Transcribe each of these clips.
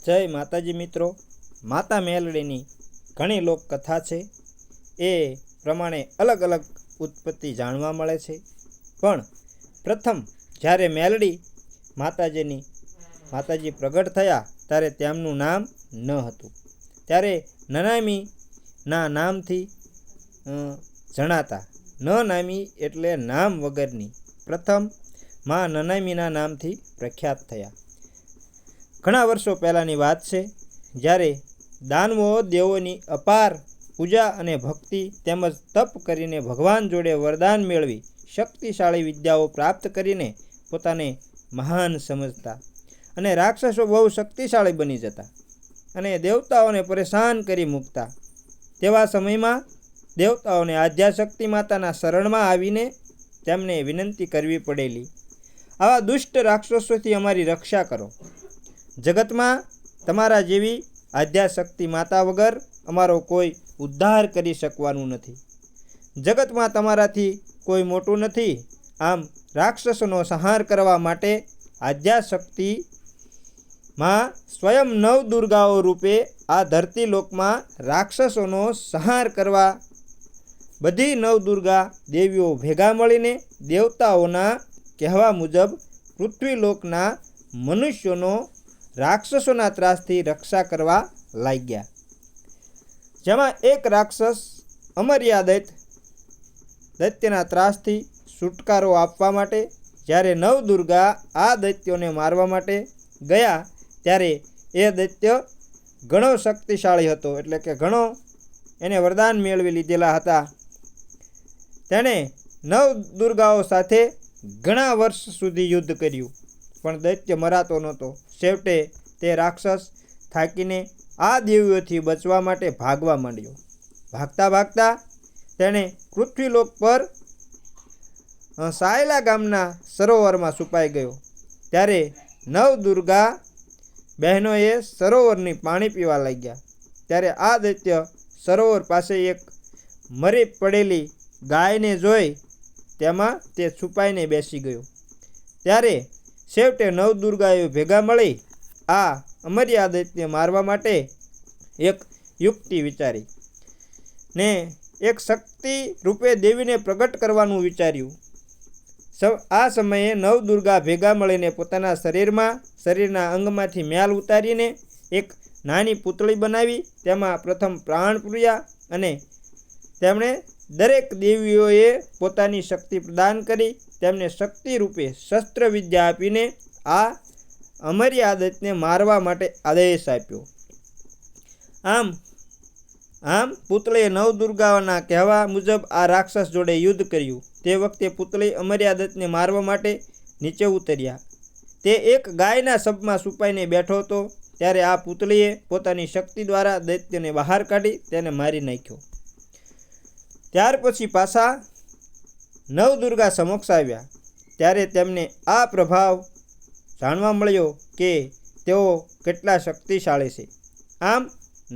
જય માતાજી મિત્રો, માતા મેલડીની ઘણી લોકકથા છે. એ પ્રમાણે અલગ અલગ ઉત્પત્તિ જાણવા મળે છે. પણ પ્રથમ જ્યારે માતાજી પ્રગટ થયા ત્યારે તેમનું નામ ન હતું. ત્યારે નનામીના નામથી જણાતા. નનામી એટલે નામ વગરની. પ્રથમ માં નનામીના નામથી પ્રખ્યાત થયા. ઘણા વર્ષો પહેલાંની વાત છે, જ્યારે દાનવો દેવોની અપાર પૂજા અને ભક્તિ તેમજ તપ કરીને ભગવાન જોડે વરદાન મેળવી શક્તિશાળી વિદ્યાઓ પ્રાપ્ત કરીને પોતાને મહાન સમજતા અને રાક્ષસો બહુ શક્તિશાળી બની જતા અને દેવતાઓને પરેશાન કરી મૂકતા. તેવા સમયમાં દેવતાઓને આદ્યાશક્તિ માતાના શરણમાં આવીને તેમને વિનંતી કરવી પડેલી, આવા દુષ્ટ રાક્ષસોથી અમારી રક્ષા કરો. જગતમાં તમારા જેવી આદ્યાશક્તિ માતા વગર અમારો કોઈ ઉદ્ધાર કરી શકવાનું નથી. જગતમાં તમારાથી કોઈ મોટું નથી. આમ રાક્ષસોનો સંહાર કરવા માટે આદ્યાશક્તિમાં સ્વયં નવદુર્ગાઓ રૂપે આ ધરતીલોકમાં રાક્ષસોનો સંહાર કરવા બધી નવદુર્ગા દેવીઓ ભેગા મળીને દેવતાઓના કહેવા મુજબ પૃથ્વીલોકના મનુષ્યોનો રાક્ષસોના ત્રાસથી રક્ષા કરવા લાગ્યા. જેમાં એક રાક્ષસ દૈત્યના ત્રાસથી છુટકારો આપવા માટે જ્યારે નવદુર્ગા આ દૈત્યોને મારવા માટે ગયા ત્યારે એ દૈત્ય ઘણો શક્તિશાળી હતો, એટલે કે ઘણો એને વરદાન મેળવી લીધેલા હતા. તેણે નવદુર્ગાઓ સાથે ઘણા વર્ષ સુધી યુદ્ધ કર્યું, પણ દૈત્ય મરાતો નહોતો. છેવટે તે રાક્ષસ થાકીને આ દેવીઓથી બચવા માટે ભાગવા માંડ્યો. ભાગતા ભાગતા તેણે પૃથ્વીલોક પર સાયલા ગામના સરોવરમાં છુપાઈ ગયો. ત્યારે નવદુર્ગા બહેનોએ સરોવરની પાણી પીવા લાગ્યા. ત્યારે આ દૈત્ય સરોવર પાસે એક મરી પડેલી ગાયને જોઈ તેમાં તે છુપાઈને બેસી ગયો. ત્યારે છેવટે નવદુર્ગાએ ભેગા મળી આ અમર્યા દૈત્યને મારવા માટે એક યુક્તિ વિચારી ને એક શક્તિ રૂપે દેવીને પ્રગટ કરવાનું વિચાર્યું. આ સમયે નવદુર્ગા ભેગા મળીને પોતાના શરીરના અંગમાંથી મેલ ઉતારીને એક નાની પૂતળી બનાવી તેમાં પ્રથમ પ્રાણ પૂર્યા અને તેમણે દરેક દેવીઓએ પોતાની શક્તિ પ્રદાન કરી તેમને શક્તિ રૂપે શસ્ત્ર વિદ્યા આપીને આ અમર્યા દૈત્યને મારવા માટે આદેશ આપ્યો. આમ પૂતળીએ નવદુર્ગાઓના કહેવા મુજબ આ રાક્ષસ જોડે યુદ્ધ કર્યું. તે વખતે પૂતળી અમર્યા દૈત્યને મારવા માટે નીચે ઉતર્યા. તે એક ગાયના સપમાં છુપાઈને બેઠો હતો. ત્યારે આ પૂતળીએ પોતાની શક્તિ દ્વારા દૈત્યને બહાર કાઢી તેને મારી નાખ્યો. ત્યાર પછી પાછા નવદુર્ગા સમક્ષ આવ્યા. ત્યારે તેમને આ પ્રભાવ જાણવા મળ્યો કે તેઓ કેટલા શક્તિશાળી છે. આમ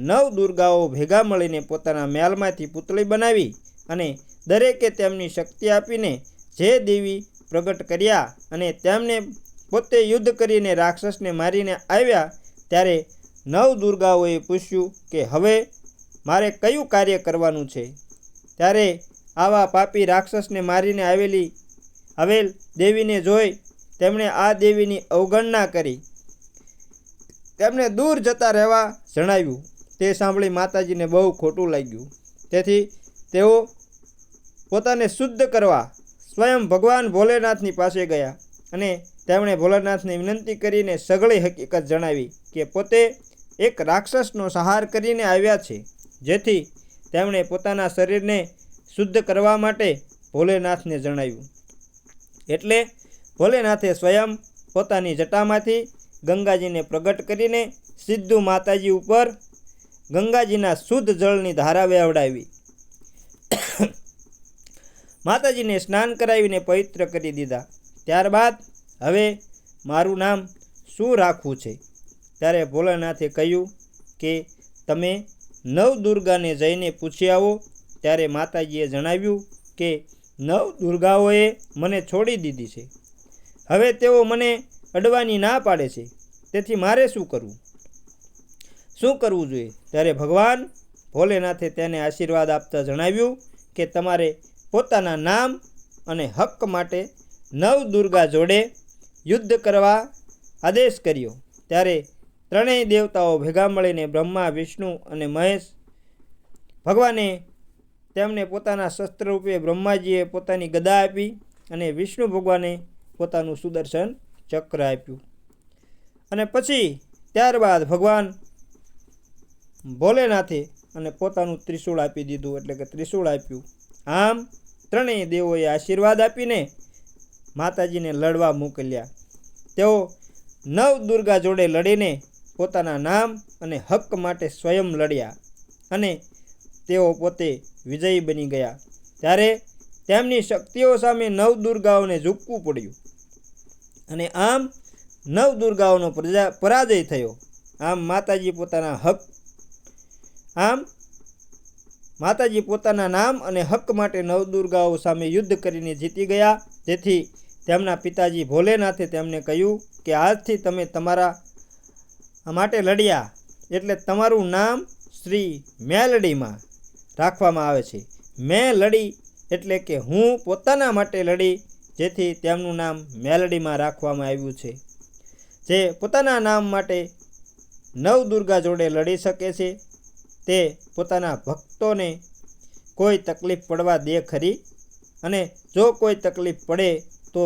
નવદુર્ગાઓ ભેગા મળીને પોતાના મહેલમાંથી પૂતળી બનાવી અને દરેકે તેમની શક્તિ આપીને જે દેવી પ્રગટ કર્યા અને તેમને પોતે યુદ્ધ કરીને રાક્ષસને મારીને આવ્યા. ત્યારે નવદુર્ગાઓએ પૂછ્યું કે હવે મારે કયું કાર્ય કરવાનું છે. ત્યારે આવા પાપી રાક્ષસને મારીને આવેલ દેવીને જોઈ તેમણે આ દેવીની અવગણના કરી તેમને દૂર જતા રહેવા જણાવ્યું. તે સાંભળી માતાજીને બહુ ખોટું લાગ્યું. તેથી તેઓ પોતાને શુદ્ધ કરવા સ્વયં ભગવાન ભોલેનાથની પાસે ગયા અને તેમણે ભોલેનાથને વિનંતી કરીને સઘળી હકીકત જણાવી કે પોતે એક રાક્ષસનો સંહાર કરીને આવ્યા છે. જેથી તેમણે પોતાના શરીરને શુદ્ધ કરવા માટે ભોલેનાથને જણાવ્યું. એટલે ભોલેનાથે સ્વયં પોતાની જટામાંથી ગંગાજીને પ્રગટ કરીને સીધું માતાજી ઉપર ગંગાજીના શુદ્ધ જળની ધારા વહેવડાવી માતાજીને સ્નાન કરાવીને પવિત્ર કરી દીધા. ત્યારબાદ હવે મારું નામ શું રાખવું છે? ત્યારે ભોલેનાથે કહ્યું કે તમે નવદુર્ગાને જઈને પૂછી આવો. ત્યારે માતાજીએ જણાવ્યું કે નવદુર્ગાઓએ મને છોડી દીધી છે. હવે તેઓ મને અડવાની ના પાડે છે. તેથી મારે શું કરવું? શું કરવું જોઈએ? ત્યારે ભગવાન ભોલેનાથે તેને આશીર્વાદ આપતા જણાવ્યું કે તમારે પોતાના નામ અને હક માટે નવદુર્ગા જોડે યુદ્ધ કરવા આદેશ કર્યો. ત્યારે ત્રણેય દેવતાઓ ભેગા મળીને બ્રહ્મા, વિષ્ણુ અને મહેશ ભગવાને તેમને પોતાના શસ્ત્ર રૂપે બ્રહ્માજીએ પોતાની ગદા આપી અને વિષ્ણુ ભગવાને પોતાનું સુદર્શન ચક્ર આપ્યું. અને પછી ત્યારબાદ ભગવાન ભોલેનાથે અને પોતાનું ત્રિશૂળ આપી દીધું, એટલે કે ત્રિશૂળ આપ્યું. આમ ત્રણેય દેવોએ આશીર્વાદ આપીને માતાજીને લડવા મોકલ્યા. તેઓ નવદુર્ગા જોડે લડીને પોતાના નામ અને હક માટે સ્વયં લડ્યા અને તેઓ પોતે વિજયી બની ગયા. ત્યારે તેમની શક્તિઓ સામે નવદુર્ગાઓને ઝૂકવું પડ્યું અને આમ નવદુર્ગાઓનો પરાજય થયો. આમ માતાજી પોતાના નામ અને હક માટે નવદુર્ગાઓ સામે યુદ્ધ કરીને જીતી ગયા. જેથી તેમના પિતાજી ભોલેનાથે તેમને કહ્યું કે આજથી તમે તમારા માટે લડ્યા એટલે તમારું નામ શ્રી મેલડીમાં રાખવામાં આવે છે. મેં લડી એટલે કે હું પોતાના માટે લડી, જેથી તેમનું નામ મેલડીમાં રાખવામાં આવ્યું છે. જે પોતાના નામ માટે નવદુર્ગા જોડે લડી શકે છે તે પોતાના ભક્તોને કોઈ તકલીફ પડવા દે ખરી, અને જો કોઈ તકલીફ પડે તો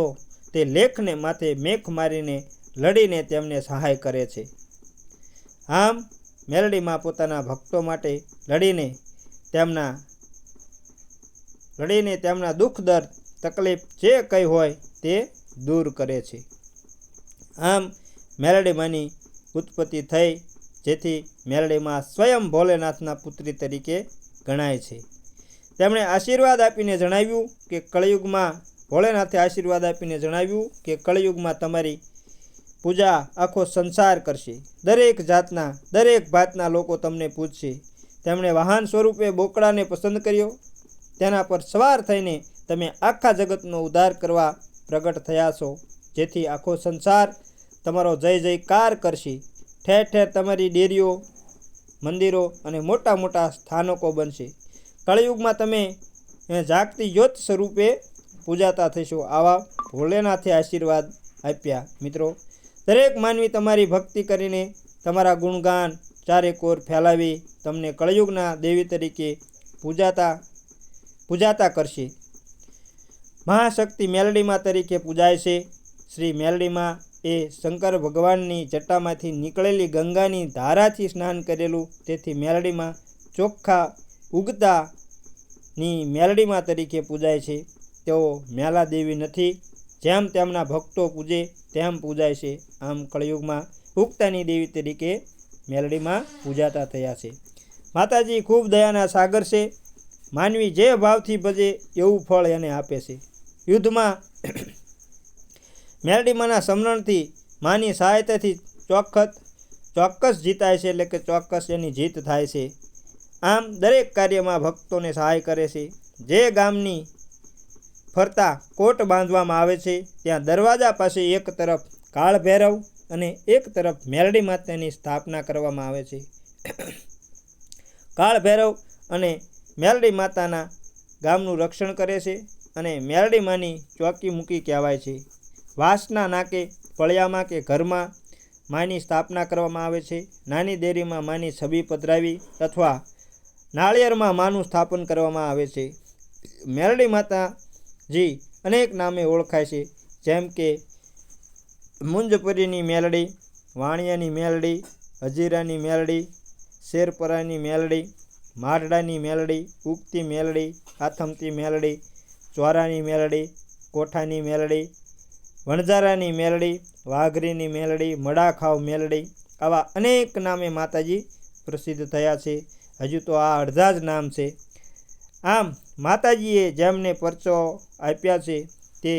તે લેખને માથે મેખ મારીને લડીને તેમને સહાય કરે છે. આમ મેલડીમાં પોતાના ભક્તો માટે લડીને તેમના દુઃખ દર્દ તકલીફ જે કંઈ હોય તે દૂર કરે છે. આમ મેલડીમાંની ઉત્પત્તિ થઈ, જેથી મેલડીમાં સ્વયં ભોલેનાથના પુત્રી તરીકે ગણાય છે. તેમણે આશીર્વાદ આપીને જણાવ્યું કે ભોલેનાથે આશીર્વાદ આપીને જણાવ્યું કે કળિયુગમાં તમારી પૂજા આખો સંસાર કરશે. દરેક ભાતના લોકો તમને પૂજશે. તેમણે વાહન સ્વરૂપે બોકડાને પસંદ કર્યો. તેના પર સવાર થઈને તમે આખા જગતનો ઉદ્ધાર કરવા પ્રગટ થયા છો. જેથી આખો સંસાર તમારો જય જયકાર કરશે. ઠેર ઠેર તમારી ડેરીઓ, મંદિરો અને મોટા મોટા સ્થાનકો બનશે. કળિયુગમાં તમે જાગતી જ્યોત સ્વરૂપે પૂજાતા થશો. આવા ભોલેનાથે આશીર્વાદ આપ્યા. મિત્રો, દરેક માનવી તમારી ભક્તિ કરીને તમારા ગુણગાન ચારેકોર ફેલાવી તમને કળિયુગના દેવી તરીકે પૂજાતા કરશે. મહાશક્તિ મેલડીમાં તરીકે પૂજાય છે. શ્રી મેલડીમાં એ શંકર ભગવાનની જટામાંથી નીકળેલી ગંગાની ધારાથી સ્નાન કરેલું. તેથી મેલડીમાં ચોખ્ખા ઉગતાની મેલડીમાં તરીકે પૂજાય છે. તેઓ મેલા દેવી નથી, જેમ તેમના ભક્તો પૂજે તેમ પૂજાય છે. આમ કળિયુગમાં ઉગતાની દેવી તરીકે મેલડીમાં પૂજાતા થયા છે. માતાજી ખૂબ દયાના સાગર છે. માનવી જે ભાવથી ભજે એવું ફળ એને આપે છે. યુદ્ધમાં મેલડીમાંના સમરણથી માની સહાયતાથી ચોક્કસ જીતાય છે, એટલે કે ચોક્કસ એની જીત થાય છે. આમ દરેક કાર્યમાં ભક્તોને સહાય કરે છે. જે ગામની ફરતા કોટ બાંધવામાં આવે છે ત્યાં દરવાજા પાસે એક તરફ કાળ ભૈરવ અને એક તરફ મેલડી માતાની સ્થાપના કરવામાં આવે છે. કાળ ભૈરવ અને મેલડી માતાના ગામનું રક્ષણ કરે છે અને મેલડી માની ચોકી મૂકી કહેવાય છે. વાસના નાકે, ફળિયામાં કે ઘરમાં માની સ્થાપના કરવામાં આવે છે. નાની દેરીમાં માની છબી પધરાવી અથવા નાળિયેરમાં માનું સ્થાપન કરવામાં આવે છે. મેલડી માતાજી અનેક નામે ઓળખાય છે, જેમ કે મુંજપરીની મેલડી, વાણિયાની મેલડી, હજીરાની મેલડી, શેરપરાની મેલડી, મારડાની મેલડી, ઉગતી મેલડી, આથમતી મેલડી, ચોરાની મેલડી, કોઠાની મેલડી, વણઝારાની મેલડી, વાઘરીની મેલડી, મડાખાવ મેલડી, આવા અનેક નામે માતાજી પ્રસિદ્ધ થયા છે. હજુ તો આ અડધા જ નામ છે. આમ માતાજીએ જેમને પરચો આપ્યા છે તે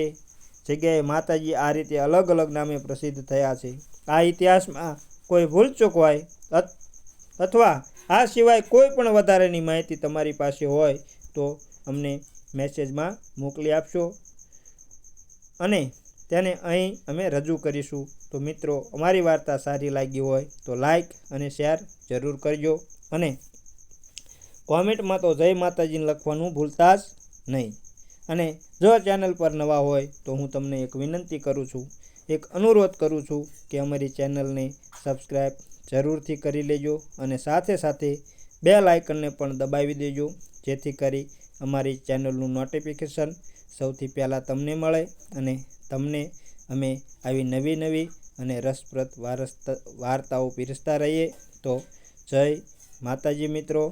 જગ્યાએ માતાજી આ રીતે અલગ અલગ નામે પ્રસિદ્ધ થયા છે. આ ઇતિહાસમાં કોઈ ભૂલચૂક હોય અથવા આ સિવાય કોઈ પણ વધારાની માહિતી તમારી પાસે હોય તો અમને મેસેજમાં મોકલી આપશો. અને તેને અહીં અમે રજૂ કરીશું. તો મિત્રો, અમારી વાર્તા સારી લાગી હોય તો લાઈક અને શેર જરૂર કરજો અને કોમેન્ટમાં તો જય માતાજીને લખવાનું ભૂલતા જ નહીં. અને જો ચેનલ પર નવા હોય તો હું તમને એક વિનંતી કરું છું, એક અનુરોધ કરું છું કે અમારી ચેનલને સબસ્ક્રાઈબ જરૂરથી કરી લેજો અને સાથે સાથે બેલ આઇકનને પણ દબાવી દેજો, જેથી કરી અમારી ચેનલનું નોટિફિકેશન સૌથી પહેલાં તમને મળે અને તમને અમે આવી નવી અને રસપ્રદ વાર્તાઓ પીરસતા રહીએ. તો જય માતાજી મિત્રો.